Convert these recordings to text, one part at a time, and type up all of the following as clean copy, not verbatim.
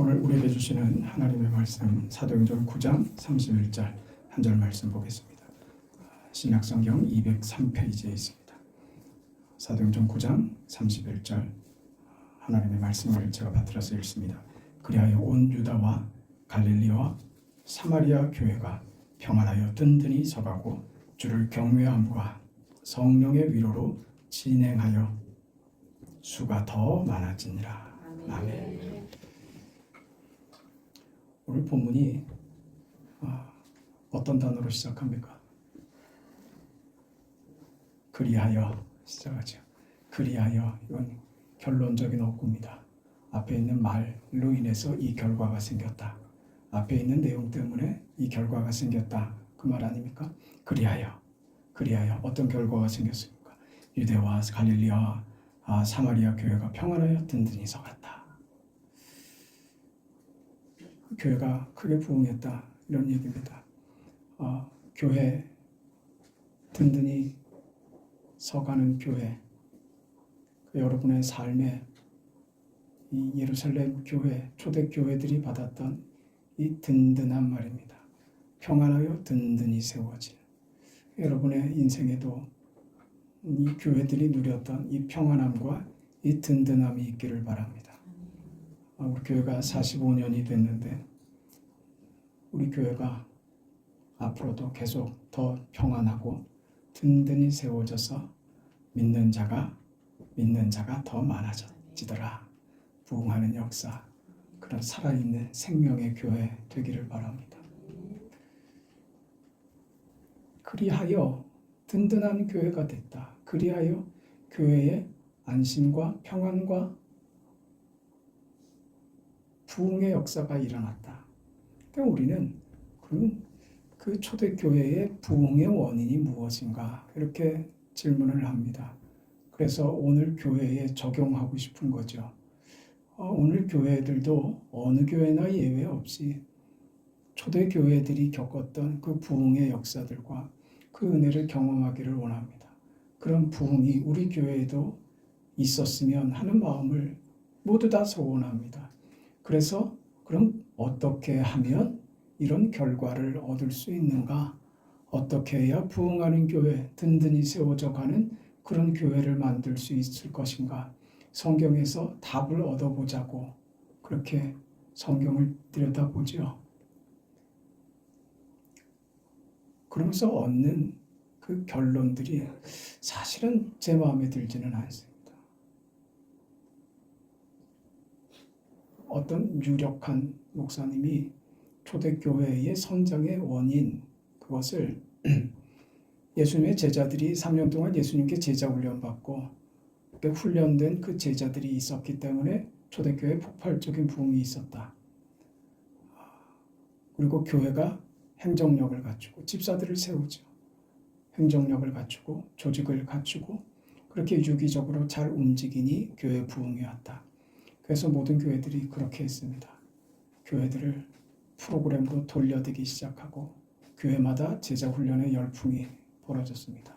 오늘 우리에게 주시는 하나님의 말씀 사도행전 9장 31절 한 절 말씀 보겠습니다. 신약성경 203페이지에 있습니다. 사도행전 9장 31절 하나님의 말씀을 제가 받들어서 읽습니다. 그리하여 온 유다와 갈릴리와 사마리아 교회가 평안하여 든든히 서가고 주를 경외함과 성령의 위로로 진행하여 수가 더 많아지니라. 아멘. 오늘 본문이 어떤 단어로 시작합니까? 그리하여 시작하죠. 그리하여, 이건 결론적인 어구입니다. 앞에 있는 말로 인해서 이 결과가 생겼다. 앞에 있는 내용 때문에 이 결과가 생겼다. 그 말 아닙니까? 그리하여 어떤 결과가 생겼습니까? 유대와 갈릴리와 사마리아 교회가 평안하여 든든히 서갔다. 교회가 크게 부흥했다, 이런 얘기입니다. 교회, 든든히 서가는 교회, 여러분의 삶에 이 예루살렘 교회, 초대교회들이 받았던 이 든든한 말입니다. 평안하여 든든히 세워진, 여러분의 인생에도 이 교회들이 누렸던 이 평안함과 이 든든함이 있기를 바랍니다. 우리 교회가 45년이 됐는데 우리 교회가 앞으로도 계속 더 평안하고 든든히 세워져서 믿는 자가 더 많아지더라. 부흥하는 역사, 그런 살아있는 생명의 교회 되기를 바랍니다. 그리하여 든든한 교회가 됐다. 그리하여 교회의 안심과 평안과 부흥의 역사가 일어났다. 그러니까 우리는 그럼 그 초대교회의 부흥의 원인이 무엇인가? 이렇게 질문을 합니다. 그래서 오늘 교회에 적용하고 싶은 거죠. 오늘 교회들도 어느 교회나 예외 없이 초대교회들이 겪었던 그 부흥의 역사들과 그 은혜를 경험하기를 원합니다. 그런 부흥이 우리 교회에도 있었으면 하는 마음을 모두 다 소원합니다. 그래서 그럼 어떻게 하면 이런 결과를 얻을 수 있는가? 어떻게 해야 부흥하는 교회, 든든히 세워져 가는 그런 교회를 만들 수 있을 것인가? 성경에서 답을 얻어보자고 그렇게 성경을 들여다보죠. 그러면서 얻는 그 결론들이 사실은 제 마음에 들지는 않습니다. 어떤 유력한 목사님이 초대교회의 성장의 원인, 그것을 예수님의 제자들이 3년 동안 예수님께 제자 훈련받고 훈련된 그 제자들이 있었기 때문에 초대교회에 폭발적인 부흥이 있었다. 그리고 교회가 행정력을 갖추고 집사들을 세우죠. 행정력을 갖추고 조직을 갖추고 그렇게 유기적으로 잘 움직이니 교회 부흥이 왔다. 그래서 모든 교회들이 그렇게 했습니다. 교회들을 프로그램으로 돌려대기 시작하고 교회마다 제자 훈련의 열풍이 벌어졌습니다.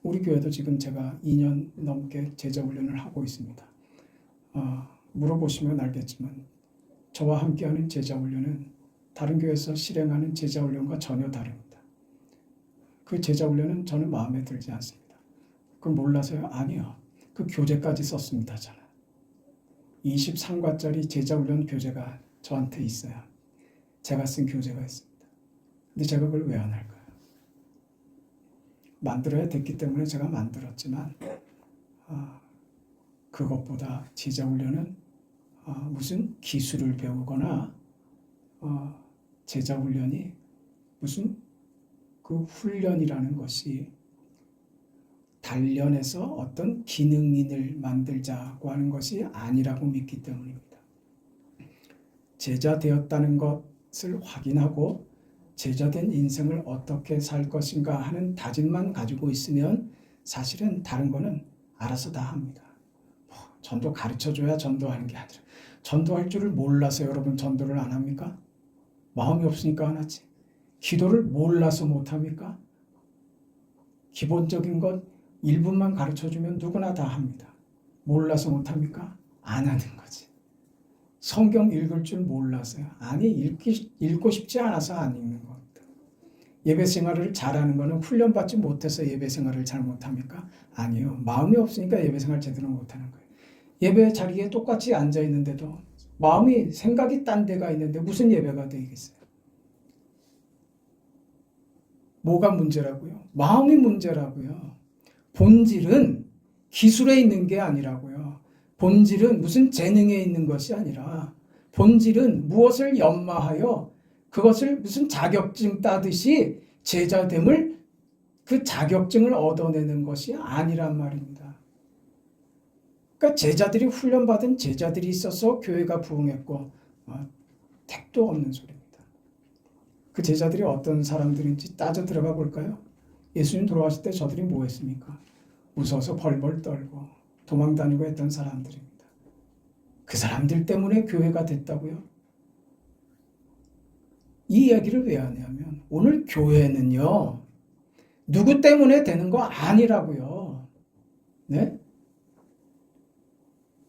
우리 교회도 지금 제가 2년 넘게 제자 훈련을 하고 있습니다. 물어보시면 알겠지만 저와 함께하는 제자 훈련은 다른 교회에서 실행하는 제자 훈련과 전혀 다릅니다. 그 제자 훈련은 저는 마음에 들지 않습니다. 그걸 몰라서요? 아니요. 그 교재까지 썼습니다. 저는 23과짜리 제자 훈련 교재가 저한테 있어요. 제가 쓴 교재가 있습니다. 근데 제가 그걸 왜 안 할까요? 만들어야 됐기 때문에 제가 만들었지만 그것보다 제자 훈련은 무슨 기술을 배우거나 제자 훈련이 무슨 그 훈련이라는 것이 단련해서 어떤 기능인을 만들자고 하는 것이 아니라고 믿기 때문입니다. 제자 되었다는 것을 확인하고 제자된 인생을 어떻게 살 것인가 하는 다짐만 가지고 있으면 사실은 다른 거는 알아서 다 합니다. 전도 가르쳐줘야 전도하는 게 아니라 전도할 줄을 몰라서 여러분 전도를 안 합니까? 마음이 없으니까 안 하지. 기도를 몰라서 못합니까? 기본적인 것 1분만 가르쳐주면 누구나 다 합니다. 몰라서 못합니까? 안 하는 거지. 성경 읽을 줄 몰라서요. 아니, 읽고 싶지 않아서 안 읽는 겁니다. 예배 생활을 잘하는 거는 훈련받지 못해서 예배 생활을 잘 못합니까? 아니요. 마음이 없으니까 예배 생활 제대로 못하는 거예요. 예배 자리에 똑같이 앉아 있는데도 마음이 생각이 딴 데가 있는데 무슨 예배가 되겠어요? 뭐가 문제라고요? 마음이 문제라고요. 본질은 기술에 있는 게 아니라고요. 본질은 무슨 재능에 있는 것이 아니라 본질은 무엇을 연마하여 그것을 무슨 자격증 따듯이 제자됨을 그 자격증을 얻어내는 것이 아니란 말입니다. 그러니까 제자들이 훈련받은 제자들이 있어서 교회가 부흥했고 택도 없는 소리입니다. 그 제자들이 어떤 사람들인지 따져 들어가 볼까요? 예수님 돌아가실 때 저들이 뭐 했습니까? 웃어서 벌벌 떨고 도망다니고 했던 사람들입니다. 그 사람들 때문에 교회가 됐다고요? 이 이야기를 왜 하냐면 오늘 교회는요. 누구 때문에 되는 거 아니라고요. 네?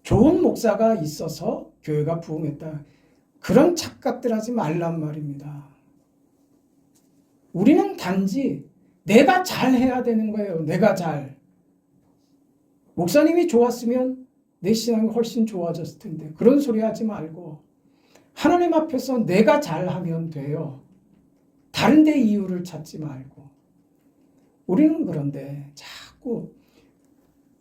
좋은 목사가 있어서 교회가 부흥했다. 그런 착각들 하지 말란 말입니다. 우리는 단지 내가 잘해야 되는 거예요. 내가 잘. 목사님이 좋았으면 내 신앙이 훨씬 좋아졌을 텐데 그런 소리 하지 말고 하나님 앞에서 내가 잘하면 돼요. 다른 데 이유를 찾지 말고. 우리는 그런데 자꾸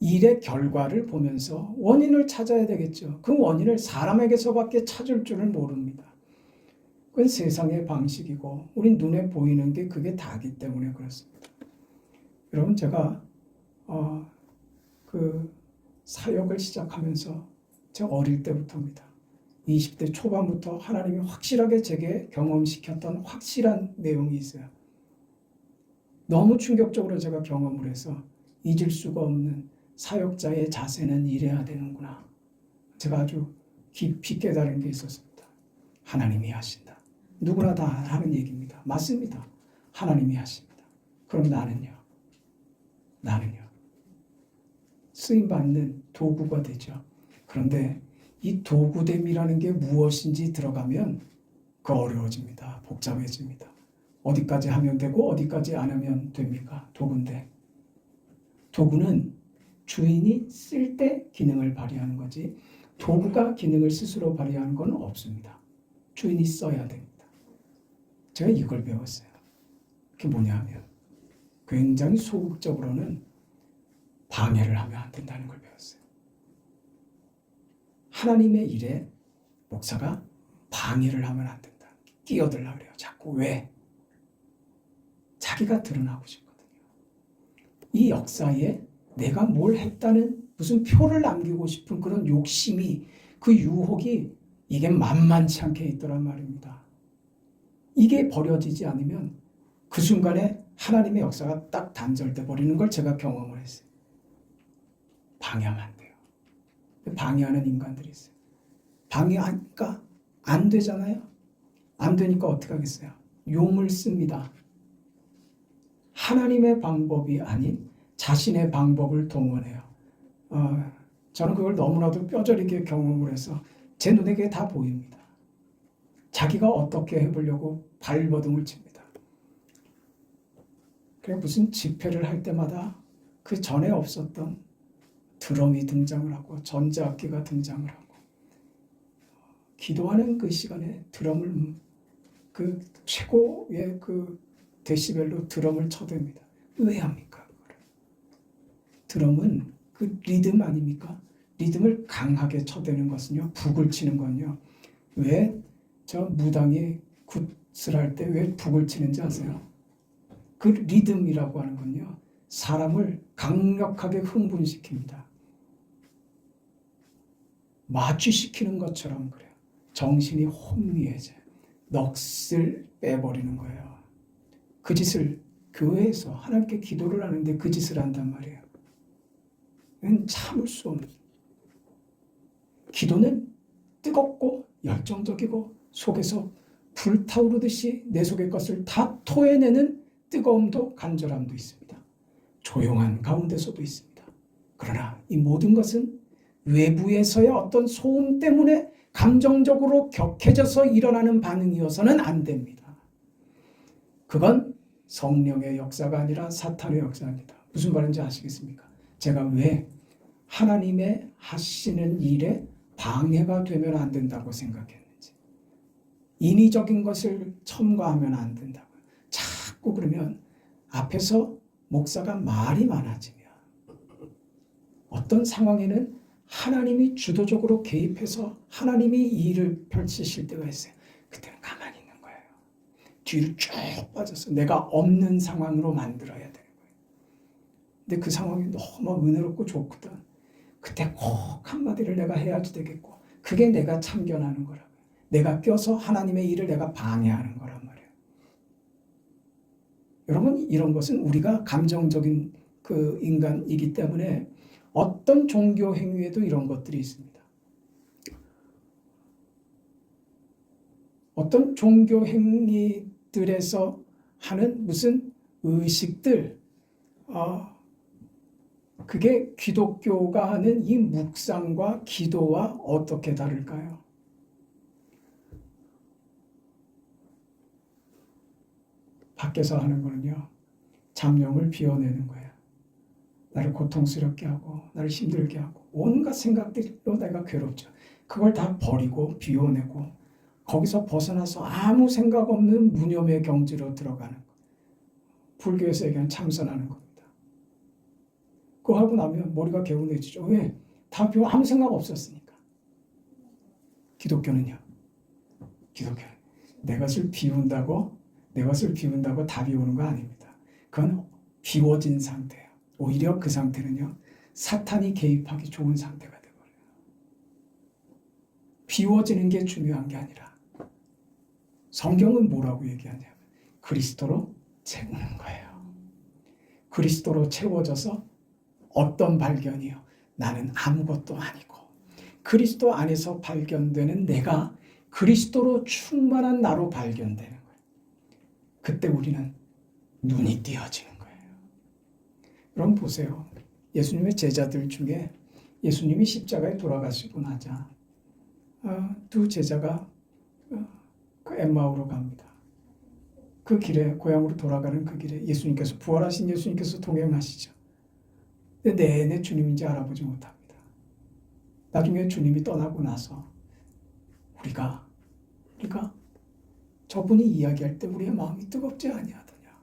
일의 결과를 보면서 원인을 찾아야 되겠죠. 그 원인을 사람에게서밖에 찾을 줄을 모릅니다. 그건 세상의 방식이고 우리 눈에 보이는 게 그게 다기 때문에 그렇습니다. 여러분 제가 그 사역을 시작하면서 제가 어릴 때부터입니다. 20대 초반부터 하나님이 확실하게 제게 경험시켰던 확실한 내용이 있어요. 너무 충격적으로 제가 경험을 해서 잊을 수가 없는 사역자의 자세는 이래야 되는구나. 제가 아주 깊이 깨달은 게 있었습니다. 하나님이 하신다. 누구나 다 하는 얘기입니다. 맞습니다. 하나님이 하십니다. 그럼 나는요? 쓰임받는 도구가 되죠. 그런데 이 도구됨이라는 게 무엇인지 들어가면 그 어려워집니다. 복잡해집니다. 어디까지 하면 되고 어디까지 안 하면 됩니까? 도구인데. 도구는 주인이 쓸 때 기능을 발휘하는 거지 도구가 기능을 스스로 발휘하는 건 없습니다. 주인이 써야 됩니다. 제가 이걸 배웠어요. 그게 뭐냐 하면 굉장히 소극적으로는 방해를 하면 안 된다는 걸 배웠어요. 하나님의 일에 목사가 방해를 하면 안 된다. 끼어들려고 그래요. 자꾸 왜? 자기가 드러나고 싶거든요. 이 역사에 내가 뭘 했다는 무슨 표를 남기고 싶은 그런 욕심이 그 유혹이 이게 만만치 않게 있더란 말입니다. 이게 버려지지 않으면 그 순간에 하나님의 역사가 딱 단절돼 버리는 걸 제가 경험을 했어요. 방해하면 안 돼요. 방해하는 인간들이 있어요. 방해하니까 안 되잖아요. 안 되니까 어떻게 하겠어요? 용을 씁니다. 하나님의 방법이 아닌 자신의 방법을 동원해요. 저는 그걸 너무나도 뼈저리게 경험을 해서 제 눈에 그게 다 보입니다. 자기가 어떻게 해보려고 발버둥을 칩니다. 그래 무슨 집회를 할 때마다 그 전에 없었던 드럼이 등장을 하고 전자악기가 등장을 하고 기도하는 그 시간에 드럼을 그 최고의 그 데시벨로 드럼을 쳐댑니다. 왜 합니까? 드럼은 그 리듬 아닙니까? 리듬을 강하게 쳐대는 것은요. 북을 치는 건요. 왜 저 무당이 굿을 할 때 왜 북을 치는지 아세요? 그 리듬이라고 하는 건요. 사람을 강력하게 흥분시킵니다. 마취시키는 것처럼 그래요. 정신이 혼미해져요. 넋을 빼버리는 거예요. 그 짓을 교회에서 하나님께 기도를 하는데 그 짓을 한단 말이에요. 이건 참을 수 없는. 기도는 뜨겁고 열정적이고 속에서 불타오르듯이 내 속의 것을 다 토해내는 뜨거움도 간절함도 있습니다. 조용한 가운데서도 있습니다. 그러나 이 모든 것은 외부에서의 어떤 소음 때문에 감정적으로 격해져서 일어나는 반응이어서는 안 됩니다. 그건 성령의 역사가 아니라 사탄의 역사입니다. 무슨 말인지 아시겠습니까? 제가 왜 하나님의 하시는 일에 방해가 되면 안 된다고 생각했는지, 인위적인 것을 첨가하면 안 된다고요. 자꾸 그러면 앞에서 목사가 말이 많아지면 어떤 상황에는 하나님이 주도적으로 개입해서 하나님이 일을 펼치실 때가 있어요. 그때는 가만히 있는 거예요. 뒤로 쭉 빠져서 내가 없는 상황으로 만들어야 되는 거예요. 근데 그 상황이 너무 은혜롭고 좋거든. 그때 꼭 한마디를 내가 해야지 되겠고, 그게 내가 참견하는 거라고요. 내가 껴서 하나님의 일을 내가 방해하는 거란 말이에요. 여러분, 이런 것은 우리가 감정적인 그 인간이기 때문에 어떤 종교 행위에도 이런 것들이 있습니다. 어떤 종교 행위들에서 하는 무슨 의식들, 그게 기독교가 하는 이 묵상과 기도와 어떻게 다를까요? 밖에서 하는 거는요, 잠룡을 비워내는 거예요. 나를 고통스럽게 하고 나를 힘들게 하고 온갖 생각들로 내가 괴롭죠. 그걸 다 버리고 비워내고 거기서 벗어나서 아무 생각 없는 무념의 경지로 들어가는 거. 불교에서 얘기하는 참선하는 겁니다. 그거 하고 나면 머리가 개운해지죠. 왜? 다 비워, 아무 생각 없었으니까. 기독교는요. 기독교는 내 것을 비운다고 다 비우는 거 아닙니다. 그건 비워진 상태예요. 오히려 그 상태는요, 사탄이 개입하기 좋은 상태가 되어버려요. 비워지는 게 중요한 게 아니라 성경은 뭐라고 얘기하냐면 그리스도로 채우는 거예요. 그리스도로 채워져서 어떤 발견이요? 나는 아무것도 아니고 그리스도 안에서 발견되는 내가 그리스도로 충만한 나로 발견되는 거예요. 그때 우리는 눈이 띄어지는 거예요. 그럼 보세요. 예수님의 제자들 중에 예수님이 십자가에 돌아가시고 나자 두 제자가 그 엠마오로 갑니다. 그 길에, 고향으로 돌아가는 그 길에 예수님께서, 부활하신 예수님께서 동행하시죠. 근데 내내 주님인지 알아보지 못합니다. 나중에 주님이 떠나고 나서 우리가 저분이 이야기할 때 우리의 마음이 뜨겁지 아니하더냐.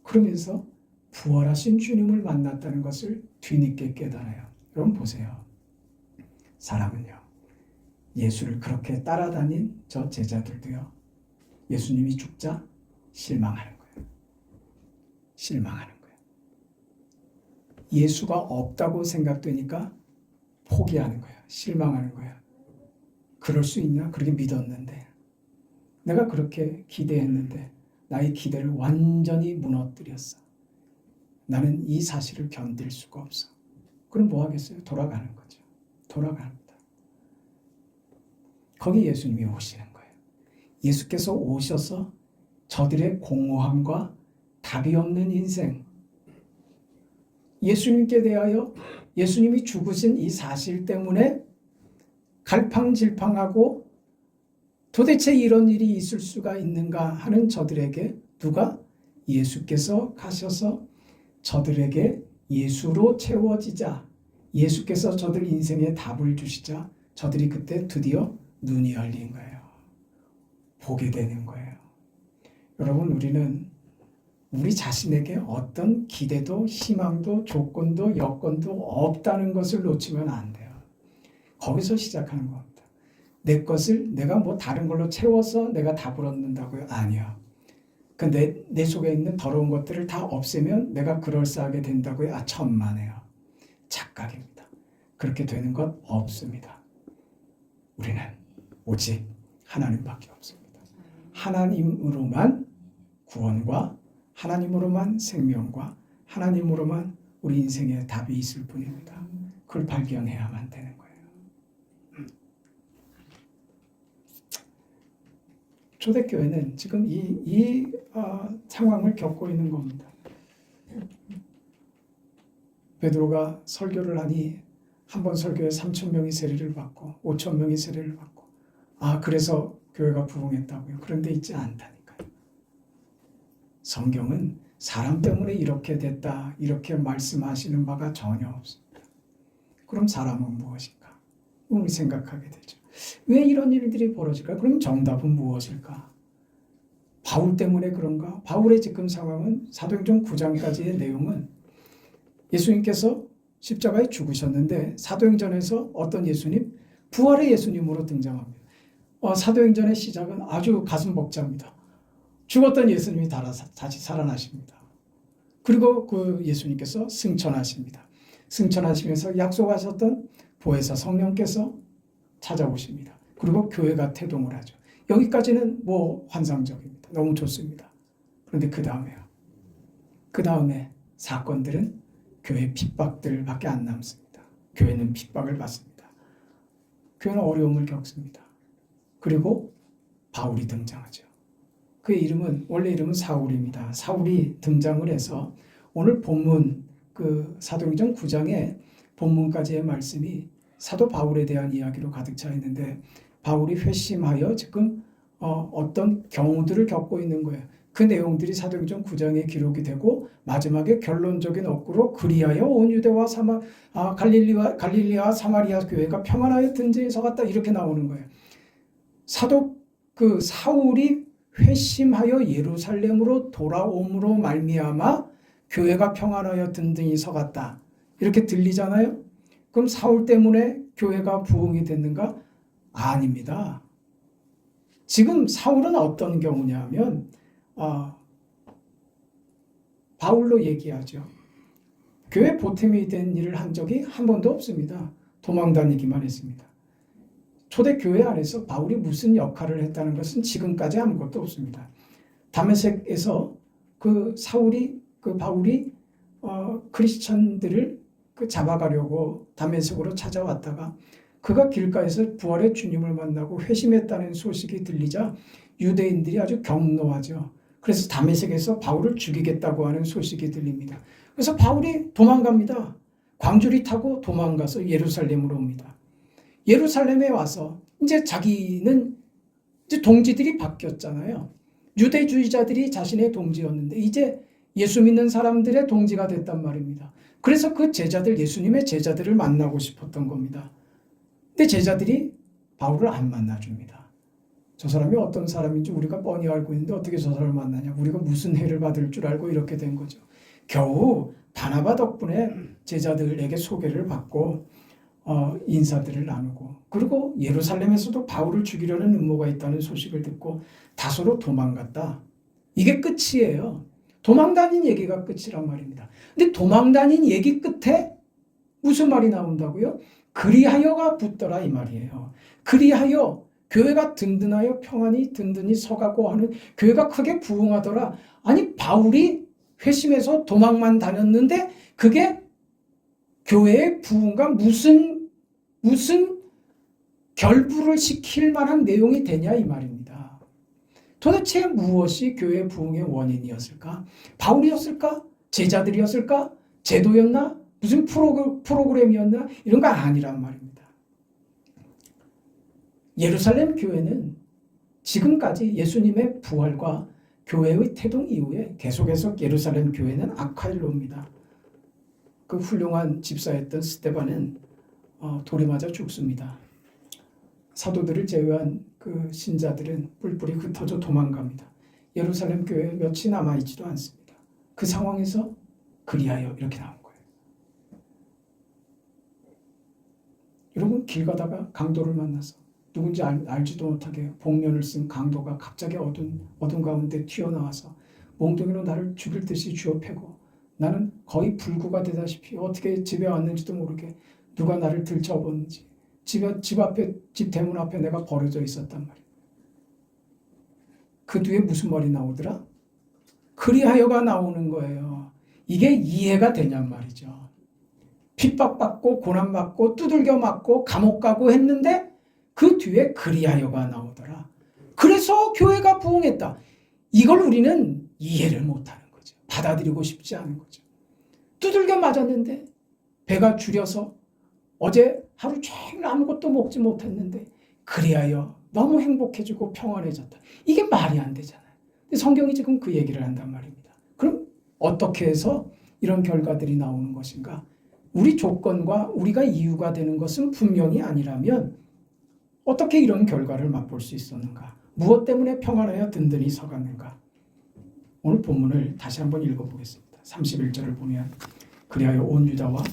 그러면서 부활하신 주님을 만났다는 것을 뒤늦게 깨달아요. 여러분 보세요. 사람은요, 예수를 그렇게 따라다닌 저 제자들도요, 예수님이 죽자 실망하는 거예요. 실망하는 거예요. 예수가 없다고 생각되니까 포기하는 거예요. 실망하는 거예요. 그럴 수 있냐? 그렇게 믿었는데, 내가 그렇게 기대했는데 나의 기대를 완전히 무너뜨렸어. 나는 이 사실을 견딜 수가 없어. 그럼 뭐 하겠어요? 돌아가는 거죠. 돌아갑니다. 거기 예수님이 오시는 거예요. 예수께서 오셔서 저들의 공허함과 답이 없는 인생, 예수님께 대하여 예수님이 죽으신 이 사실 때문에 갈팡질팡하고 도대체 이런 일이 있을 수가 있는가 하는 저들에게 누가? 예수께서 가셔서 저들에게 예수로 채워지자, 예수께서 저들 인생에 답을 주시자 저들이 그때 드디어 눈이 열린 거예요. 보게 되는 거예요. 여러분, 우리는 우리 자신에게 어떤 기대도 희망도 조건도 여건도 없다는 것을 놓치면 안 돼요. 거기서 시작하는 겁니다. 내 것을 내가 뭐 다른 걸로 채워서 내가 답을 얻는다고요? 아니요. 내 속에 있는 더러운 것들을 다 없애면 내가 그럴싸하게 된다고요? 천만에요. 착각입니다. 그렇게 되는 것 없습니다. 우리는 오직 하나님밖에 없습니다. 하나님으로만 구원과 하나님으로만 생명과 하나님으로만 우리 인생에 답이 있을 뿐입니다. 그걸 발견해야만 되는 거예요. 초대교회는 지금 이 상황을 겪고 있는 겁니다. 베드로가 설교를 하니 한 번 설교에 3,000명이 세례를 받고 5,000명이 세례를 받고 그래서 교회가 부흥했다고요. 그런데 있지 않다니까요. 성경은 사람 때문에 이렇게 됐다 이렇게 말씀하시는 바가 전혀 없습니다. 그럼 사람은 무엇일까? 우리 생각하게 되죠. 왜 이런 일들이 벌어질까? 그럼 정답은 무엇일까? 바울 때문에 그런가? 바울의 지금 상황은 사도행전 9장까지의 내용은 예수님께서 십자가에 죽으셨는데 사도행전에서 어떤 예수님? 부활의 예수님으로 등장합니다. 사도행전의 시작은 아주 가슴 벅찹니다. 죽었던 예수님이 다시 살아나십니다. 그리고 그 예수님께서 승천하십니다. 승천하시면서 약속하셨던 보혜사 성령께서 찾아오십니다. 그리고 교회가 태동을 하죠. 여기까지는 환상적입니다. 너무 좋습니다. 그런데 그 다음에 사건들은 교회 핍박들밖에 안 남습니다. 교회는 핍박을 받습니다. 교회는 어려움을 겪습니다. 그리고 바울이 등장하죠. 그의 원래 이름은 사울입니다. 사울이 등장을 해서 오늘 본문 사도행전 9장의 본문까지의 말씀이 사도 바울에 대한 이야기로 가득 차 있는데 바울이 회심하여 지금 어떤 경우들을 겪고 있는 거예요. 그 내용들이 사도행전 9장에 기록이 되고 마지막에 결론적인 어구로 그리하여 온 유대와 갈릴리와 사마리아 교회가 평안하여 든지 서갔다 이렇게 나오는 거예요. 사울이 회심하여 예루살렘으로 돌아옴으로 말미암아 교회가 평안하여 든든히 서갔다 이렇게 들리잖아요. 그럼 사울 때문에 교회가 부흥이 됐는가? 아닙니다. 지금 사울은 어떤 경우냐면 바울로 얘기하죠. 교회 보탬이 된 일을 한 적이 한 번도 없습니다. 도망 다니기만 했습니다. 초대교회 안에서 바울이 무슨 역할을 했다는 것은 지금까지 아무것도 없습니다. 다메섹에서 바울이 크리스천들을 잡아가려고 다메섹으로 찾아왔다가 그가 길가에서 부활의 주님을 만나고 회심했다는 소식이 들리자 유대인들이 아주 경노하죠. 그래서 다메섹에서 바울을 죽이겠다고 하는 소식이 들립니다. 그래서 바울이 도망갑니다. 광주리 타고 도망가서 예루살렘으로 옵니다. 예루살렘에 와서 자기는 동지들이 바뀌었잖아요. 유대주의자들이 자신의 동지였는데 이제 예수 믿는 사람들의 동지가 됐단 말입니다. 그래서 예수님의 제자들을 만나고 싶었던 겁니다. 근데 제자들이 바울을 안 만나줍니다. 저 사람이 어떤 사람인지 우리가 뻔히 알고 있는데 어떻게 저 사람을 만나냐. 우리가 무슨 해를 받을 줄 알고 이렇게 된 거죠. 겨우 바나바 덕분에 제자들에게 소개를 받고 인사들을 나누고 그리고 예루살렘에서도 바울을 죽이려는 음모가 있다는 소식을 듣고 다소로 도망갔다. 이게 끝이에요. 도망 다닌 얘기가 끝이란 말입니다. 근데 도망 다닌 얘기 끝에 무슨 말이 나온다고요? 그리하여가 붙더라 이 말이에요. 그리하여 교회가 든든하여 평안히 든든히 서가고 하는 교회가 크게 부흥하더라. 아니 바울이 회심해서 도망만 다녔는데 그게 교회의 부흥과 무슨 결부를 시킬 만한 내용이 되냐 이 말입니다. 도대체 무엇이 교회 부흥의 원인이었을까? 바울이었을까? 제자들이었을까? 제도였나? 무슨 프로그램이었나? 이런 거 아니란 말입니다. 예루살렘 교회는 지금까지 예수님의 부활과 교회의 태동 이후에 계속해서 예루살렘 교회는 악화일로입니다. 그 훌륭한 집사였던 스데반은 돌에 맞아 죽습니다. 사도들을 제외한 그 신자들은 뿔뿔이 흩어져 도망갑니다. 예루살렘 교회에 몇이 남아있지도 않습니다. 그 상황에서 그리하여 이렇게 나온 거예요. 여러분 길 가다가 강도를 만나서 누군지 알지도 못하게 복면을 쓴 강도가 갑자기 어둠 가운데 튀어나와서 몽둥이로 나를 죽일 듯이 쥐어 패고 나는 거의 불구가 되다시피 어떻게 집에 왔는지도 모르게 누가 나를 들쳐보는지 집 대문 앞에 내가 버려져 있었단 말이에요. 그 뒤에 무슨 말이 나오더라? 그리하여가 나오는 거예요. 이게 이해가 되냔 말이죠. 핍박받고 고난받고 두들겨 맞고 감옥 가고 했는데 그 뒤에 그리하여가 나오더라. 그래서 교회가 부흥했다. 이걸 우리는 이해를 못하는 거죠. 받아들이고 싶지 않은 거죠. 두들겨 맞았는데 배가 줄여서 어제 하루 종일 아무것도 먹지 못했는데 그리하여 너무 행복해지고 평안해졌다. 이게 말이 안 되잖아요. 근데 성경이 지금 그 얘기를 한단 말입니다. 그럼 어떻게 해서 이런 결과들이 나오는 것인가? 우리 조건과 우리가 이유가 되는 것은 분명히 아니라면 어떻게 이런 결과를 맛볼 수 있었는가? 무엇 때문에 평안하여 든든히 서갔는가? 오늘 본문을 다시 한번 읽어보겠습니다. 31절을 보면 그리하여 온 유다와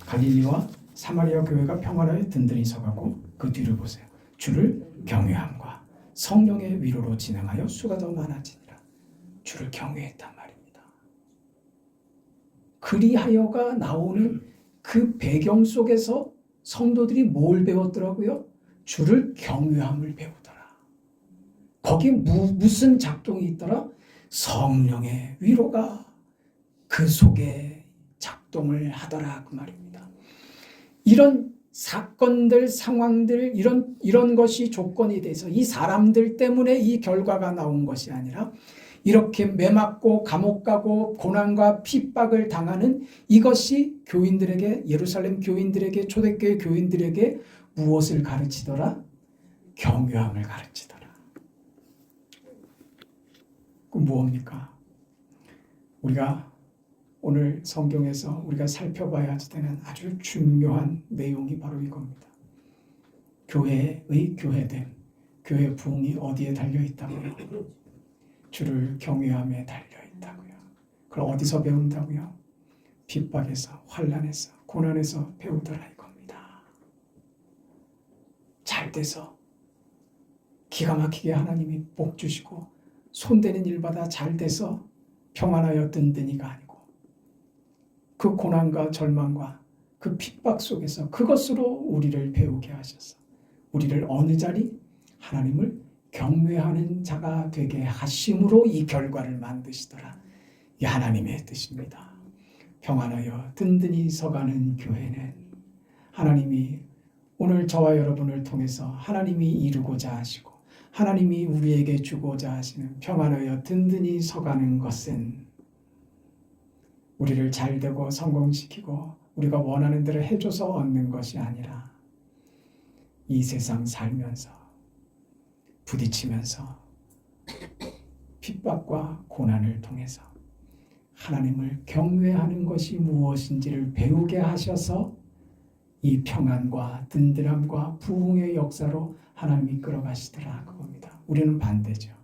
갈릴리와 사마리아 교회가 평안하여 든든히 서가고 그 뒤를 보세요. 주를 경외함과 성령의 위로로 진행하여 수가 더 많아지니라. 주를 경외했단 말입니다. 그리하여가 나오는 그 배경 속에서 성도들이 뭘 배웠더라고요? 주를 경외함을 배우더라. 거기 무슨 작동이 있더라? 성령의 위로가 그 속에 작동을 하더라 그 말입니다. 이런 사건들, 상황들, 이런 것이 조건이 돼서 이 사람들 때문에 이 결과가 나온 것이 아니라 이렇게 매맞고 감옥 가고 고난과 핍박을 당하는 이것이 교인들에게, 예루살렘 교인들에게, 초대교회 교인들에게 무엇을 가르치더라? 경외함을 가르치더라. 그 무엇입니까? 우리가 오늘 성경에서 우리가 살펴봐야 되는 아주 중요한 내용이 바로 이겁니다. 교회의 교회됨, 교회 부흥이 어디에 달려있다고요? 주를 경외함에 달려있다고요. 그걸 어디서 배운다고요? 핍박에서, 환난에서, 고난에서 배우더라 이겁니다. 잘 돼서 기가 막히게 하나님이 복 주시고 손대는 일마다 잘 돼서 평안하여 든든히가 아니고 그 고난과 절망과 그 핍박 속에서 그것으로 우리를 배우게 하셔서 우리를 어느 자리? 하나님을 경외하는 자가 되게 하심으로 이 결과를 만드시더라. 이 하나님의 뜻입니다. 평안하여 든든히 서가는 교회는 하나님이 오늘 저와 여러분을 통해서 하나님이 이루고자 하시고 하나님이 우리에게 주고자 하시는 평안하여 든든히 서가는 것은 우리를 잘되고 성공시키고 우리가 원하는 대로 해줘서 얻는 것이 아니라 이 세상 살면서 부딪히면서 핍박과 고난을 통해서 하나님을 경외하는 것이 무엇인지를 배우게 하셔서 이 평안과 든든함과 부흥의 역사로 하나님이 끌어가시더라 그겁니다. 우리는 반대죠.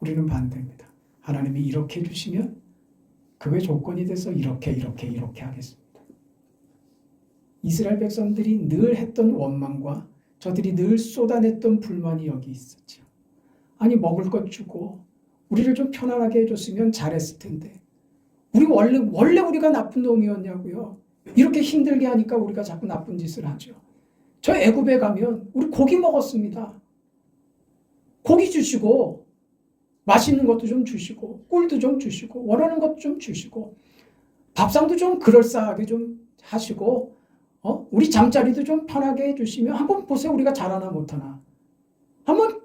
우리는 반대입니다. 하나님이 이렇게 해주시면 그게 조건이 돼서 이렇게 하겠습니다. 이스라엘 백성들이 늘 했던 원망과 저들이 늘 쏟아냈던 불만이 여기 있었죠. 아니 먹을 것 주고 우리를 좀 편안하게 해줬으면 잘했을 텐데 우리 원래 우리가 나쁜 놈이었냐고요. 이렇게 힘들게 하니까 우리가 자꾸 나쁜 짓을 하죠. 저 애굽에 가면 우리 고기 먹었습니다. 고기 주시고 맛있는 것도 좀 주시고 꿀도 좀 주시고 원하는 것도 좀 주시고 밥상도 좀 그럴싸하게 좀 하시고 우리 잠자리도 좀 편하게 해주시면 한번 보세요. 우리가 잘하나 못하나. 한번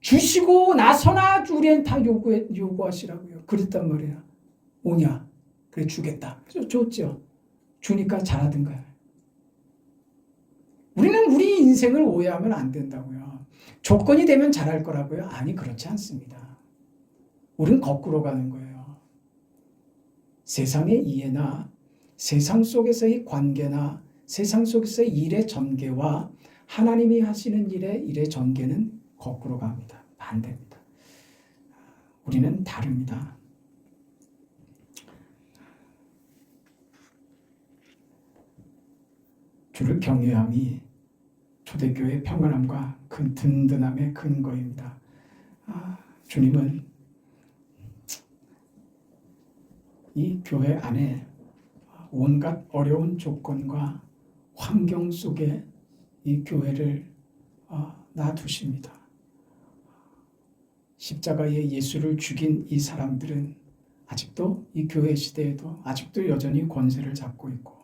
주시고 나서나 우리는 다 요구하시라고요. 그랬단 말이에요. 오냐? 그래 주겠다. 줬죠. 주니까 잘하던 거야. 우리는 우리 인생을 오해하면 안 된다고요. 조건이 되면 잘할 거라고요? 아니 그렇지 않습니다. 우리는 거꾸로 가는 거예요. 세상의 이해나 세상 속에서의 관계나 세상 속에서의 일의 전개와 하나님이 하시는 일의 전개는 거꾸로 갑니다. 반대입니다. 우리는 다릅니다. 주를 경외함이 초대교회의 평안함과 큰 든든함의 근거입니다. 주님은 이 교회 안에 온갖 어려운 조건과 환경 속에 이 교회를 놔두십니다. 십자가에 예수를 죽인 이 사람들은 아직도 이 교회 시대에도 아직도 여전히 권세를 잡고 있고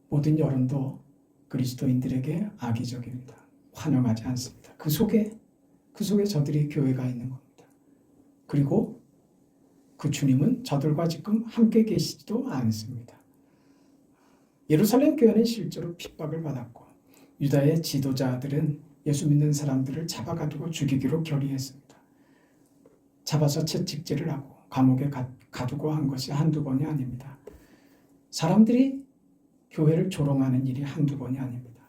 모든 여론도 그리스도인들에게 악의적입니다. 환영하지 않습니다. 그 속에 저들이 교회가 있는 겁니다. 그리고 그 주님은 저들과 지금 함께 계시지도 않습니다. 예루살렘 교회는 실제로 핍박을 받았고 유다의 지도자들은 예수 믿는 사람들을 잡아가지고 죽이기로 결의했습니다. 잡아서 채찍질을 하고 감옥에 가두고 한 것이 한두 번이 아닙니다. 사람들이 교회를 조롱하는 일이 한두 번이 아닙니다.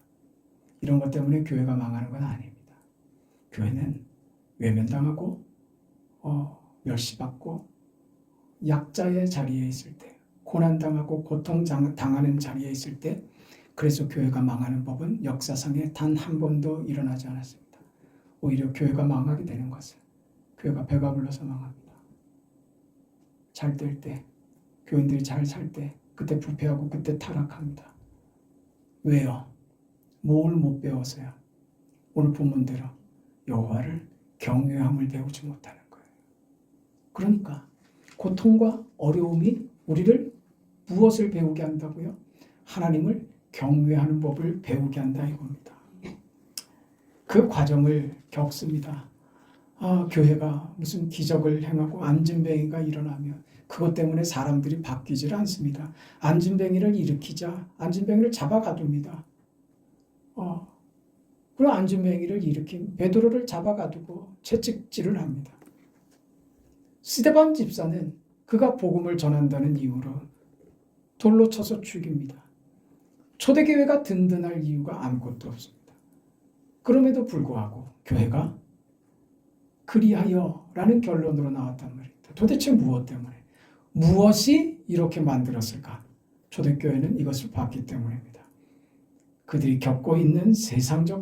이런 것 때문에 교회가 망하는 건 아닙니다. 교회는 외면당하고 멸시받고 약자의 자리에 있을 때, 고난당하고 고통당하는 자리에 있을 때, 그래서 교회가 망하는 법은 역사상에 단 한 번도 일어나지 않았습니다. 오히려 교회가 망하게 되는 것은 교회가 배가 불러서 망합니다. 잘 될 때, 교인들이 잘 살 때 그때 부패하고 그때 타락합니다. 왜요? 뭘 못 배워서요? 오늘 본문대로 여호와를 경외함을 배우지 못하는 거예요. 그러니까 고통과 어려움이 우리를 무엇을 배우게 한다고요? 하나님을 경외하는 법을 배우게 한다 이겁니다. 그 과정을 겪습니다. 교회가 무슨 기적을 행하고 안진뱅이가 일어나면 그것 때문에 사람들이 바뀌질 않습니다. 안진뱅이를 일으키자 안진뱅이를 잡아가둡니다. 그리고 안진뱅이를 일으킨 베드로를 잡아가두고 채찍질을 합니다. 스데반 집사는 그가 복음을 전한다는 이유로 돌로 쳐서 죽입니다. 초대교회가 든든할 이유가 아무것도 없습니다. 그럼에도 불구하고 교회가 그리하여라는 결론으로 나왔단 말입니다. 도대체 무엇 때문에? 무엇이 이렇게 만들었을까? 초대교회는 이것을 봤기 때문입니다. 그들이 겪고 있는 세상적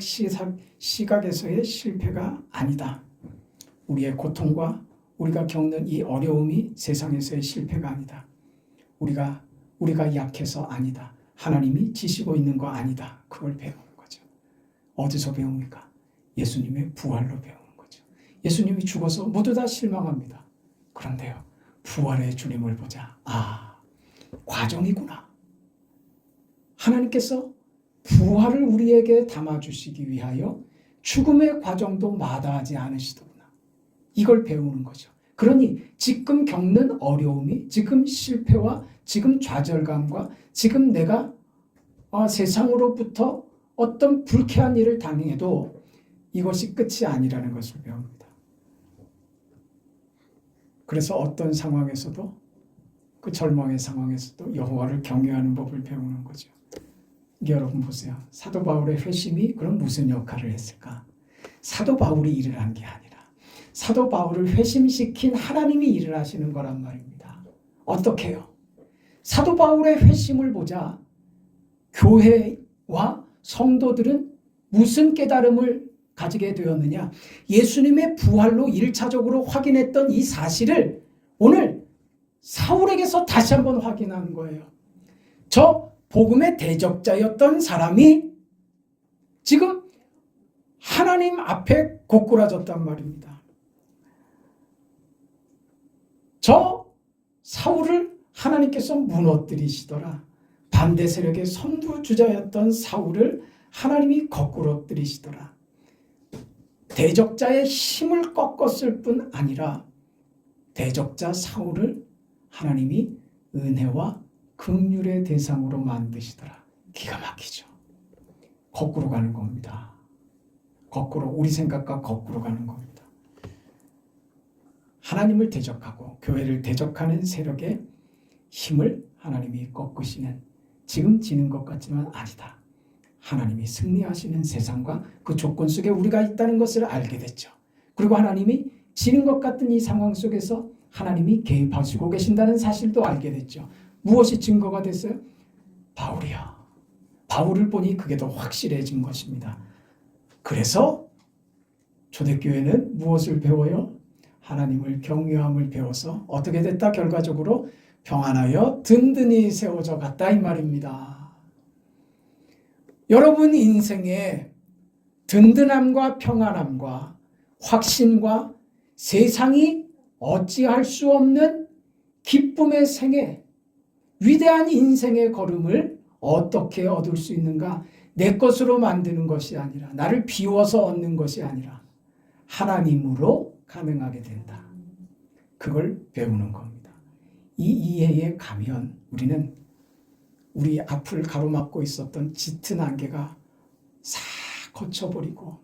시각에서의 실패가 아니다. 우리의 고통과 우리가 겪는 이 어려움이 세상에서의 실패가 아니다. 우리가 약해서 아니다. 하나님이 지시고 있는 거 아니다. 그걸 배우는 거죠. 어디서 배웁니까? 예수님의 부활로 배우는 거죠. 예수님이 죽어서 모두 다 실망합니다. 그런데요, 부활의 주님을 보자. 과정이구나. 하나님께서 부활을 우리에게 담아주시기 위하여 죽음의 과정도 마다하지 않으시더구나. 이걸 배우는 거죠. 그러니 지금 겪는 어려움이, 지금 실패와 지금 좌절감과 지금 내가 세상으로부터 어떤 불쾌한 일을 당해도 이것이 끝이 아니라는 것을 배웁니다. 그래서 어떤 상황에서도, 그 절망의 상황에서도 여호와를 경외하는 법을 배우는 거죠. 여러분 보세요. 사도 바울의 회심이 그럼 무슨 역할을 했을까? 사도 바울이 일을 한 게 아니라 사도 바울을 회심시킨 하나님이 일을 하시는 거란 말입니다. 어떻게 해요? 사도 바울의 회심을 보자 교회와 성도들은 무슨 깨달음을 가지게 되었느냐? 예수님의 부활로 1차적으로 확인했던 이 사실을 오늘 사울에게서 다시 한번 확인한 거예요. 저 복음의 대적자였던 사람이 지금 하나님 앞에 고꾸라졌단 말입니다. 저 사울을 하나님께서 무너뜨리시더라. 반대 세력의 선두주자였던 사울을 하나님이 거꾸로 엎드리시더라. 대적자의 힘을 꺾었을 뿐 아니라 대적자 사울을 하나님이 은혜와 긍휼의 대상으로 만드시더라. 기가 막히죠. 거꾸로 가는 겁니다. 거꾸로, 우리 생각과 거꾸로 가는 겁니다. 하나님을 대적하고 교회를 대적하는 세력의 힘을 하나님이 꺾으시는, 지금 지는 것 같지만 아니다. 하나님이 승리하시는 세상과 그 조건 속에 우리가 있다는 것을 알게 됐죠. 그리고 하나님이 지는 것 같은 이 상황 속에서 하나님이 개입하시고 계신다는 사실도 알게 됐죠. 무엇이 증거가 됐어요? 바울이요. 바울을 보니 그게 더 확실해진 것입니다. 그래서 초대교회는 무엇을 배워요? 하나님을 경외함을 배워서 어떻게 됐다? 결과적으로 평안하여 든든히 세워져 갔다 이 말입니다. 여러분 인생에 든든함과 평안함과 확신과 세상이 어찌할 수 없는 기쁨의 생애, 위대한 인생의 걸음을 어떻게 얻을 수 있는가? 내 것으로 만드는 것이 아니라, 나를 비워서 얻는 것이 아니라 하나님으로 가능하게 된다. 그걸 배우는 겁니다. 이 이해에 가면 우리는 우리 앞을 가로막고 있었던 짙은 안개가 싹 거쳐버리고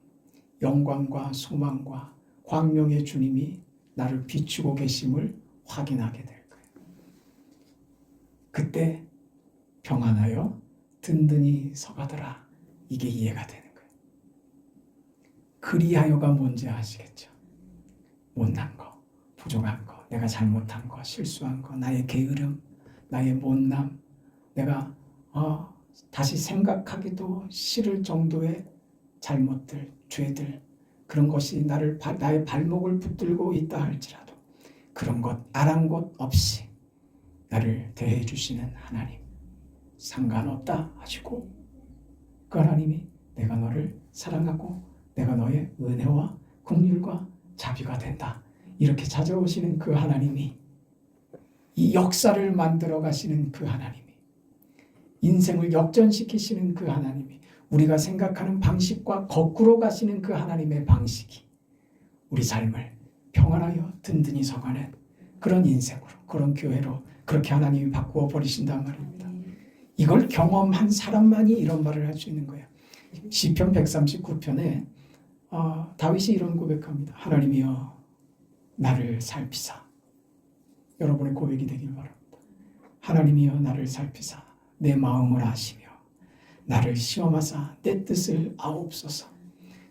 영광과 소망과 광명의 주님이 나를 비추고 계심을 확인하게 될 거예요. 그때 평안하여 든든히 서가더라. 이게 이해가 되는 거예요. 그리하여가 뭔지 아시겠죠? 못난 거, 부족한 거, 내가 잘못한 거, 실수한 거, 나의 게으름, 나의 못남, 내가 다시 생각하기도 싫을 정도의 잘못들, 죄들, 그런 것이 나의 발목을 붙들고 있다 할지라도 그런 것 아랑곳 없이 나를 대해 주시는 하나님, 상관없다 하시고 그 하나님이 내가 너를 사랑하고 내가 너의 은혜와 긍휼과 자비가 된다, 이렇게 찾아오시는 그 하나님이, 이 역사를 만들어 가시는 그 하나님이, 인생을 역전시키시는 그 하나님이, 우리가 생각하는 방식과 거꾸로 가시는 그 하나님의 방식이 우리 삶을 평안하여 든든히 서가는 그런 인생으로, 그런 교회로 그렇게 하나님이 바꾸어 버리신단 말입니다. 이걸 경험한 사람만이 이런 말을 할 수 있는 거예요. 시편 139편에 다윗이 이런 고백합니다. 하나님이여 나를 살피사. 여러분의 고백이 되길 바랍니다. 하나님이여 나를 살피사 내 마음을 아시며 나를 시험하사 내 뜻을 아옵소서.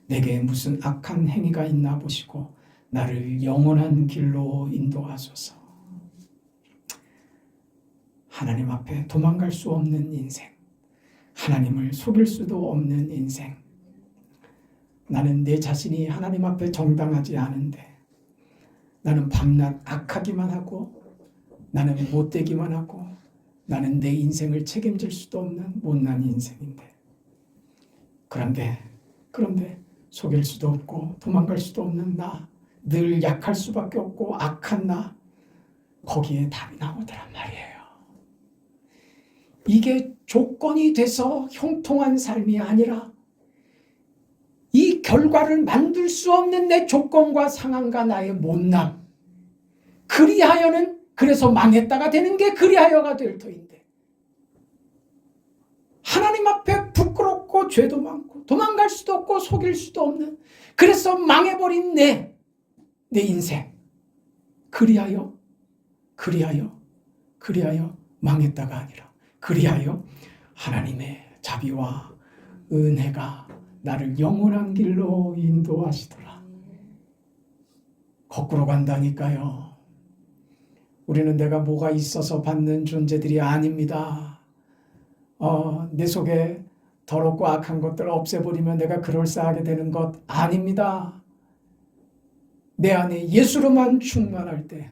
내게 무슨 악한 행위가 있나 보시고 나를 영원한 길로 인도하소서. 하나님 앞에 도망갈 수 없는 인생, 하나님을 속일 수도 없는 인생. 나는 내 자신이 하나님 앞에 정당하지 않은데, 나는 밤낮 악하기만 하고, 나는 못되기만 하고, 나는 내 인생을 책임질 수도 없는 못난 인생인데, 그런데 속일 수도 없고 도망갈 수도 없는 나, 늘 약할 수밖에 없고 악한 나, 거기에 답이 나오더란 말이에요. 이게 조건이 돼서 형통한 삶이 아니라 이 결과를 만들 수 없는 내 조건과 상황과 나의 못남, 그리하여는 그래서 망했다가 되는 게 그리하여가 될 터인데, 하나님 앞에 부끄럽고 죄도 많고 도망갈 수도 없고 속일 수도 없는, 그래서 망해버린 내 인생, 그리하여 망했다가 아니라 그리하여 하나님의 자비와 은혜가 나를 영원한 길로 인도하시더라. 거꾸로 간다니까요. 우리는 내가 뭐가 있어서 받는 존재들이 아닙니다. 내 속에 더럽고 악한 것들을 없애버리면 내가 그럴싸하게 되는 것 아닙니다. 내 안에 예수로만 충만할 때,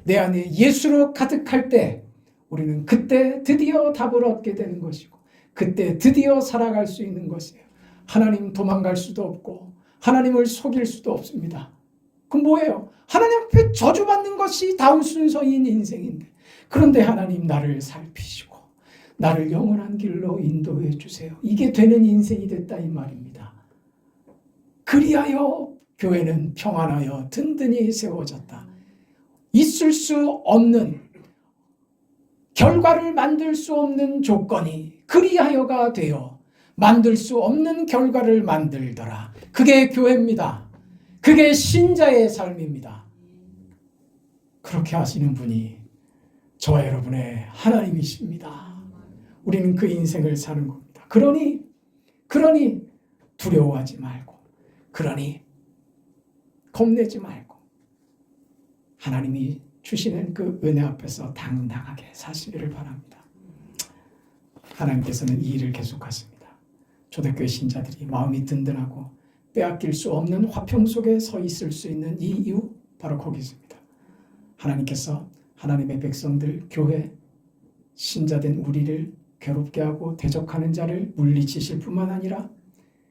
내 안에 예수로 가득할 때 우리는 그때 드디어 답을 얻게 되는 것이고, 그때 드디어 살아갈 수 있는 것이에요. 하나님 도망갈 수도 없고 하나님을 속일 수도 없습니다. 그럼 뭐예요? 하나님 앞에 저주받는 것이 다음 순서인 인생인데, 그런데 하나님 나를 살피시고 나를 영원한 길로 인도해 주세요. 이게 되는 인생이 됐다 이 말입니다. 그리하여 교회는 평안하여 든든히 세워졌다. 있을 수 없는, 결과를 만들 수 없는 조건이 그리하여가 되어 만들 수 없는 결과를 만들더라. 그게 교회입니다. 그게 신자의 삶입니다. 그렇게 하시는 분이 저와 여러분의 하나님이십니다. 우리는 그 인생을 사는 겁니다. 그러니 두려워하지 말고, 그러니 겁내지 말고 하나님이 주시는 그 은혜 앞에서 당당하게 사시기를 바랍니다. 하나님께서는 이 일을 계속하십니다. 초대교회 신자들이 마음이 든든하고 빼앗길 수 없는 화평 속에 서 있을 수 있는 이 이유, 바로 거기 있습니다. 하나님께서 하나님의 백성들, 교회, 신자된 우리를 괴롭게 하고 대적하는 자를 물리치실 뿐만 아니라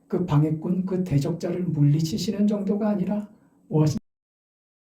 그 방해꾼, 그 대적자를 물리치시는 정도가 아니라 무엇이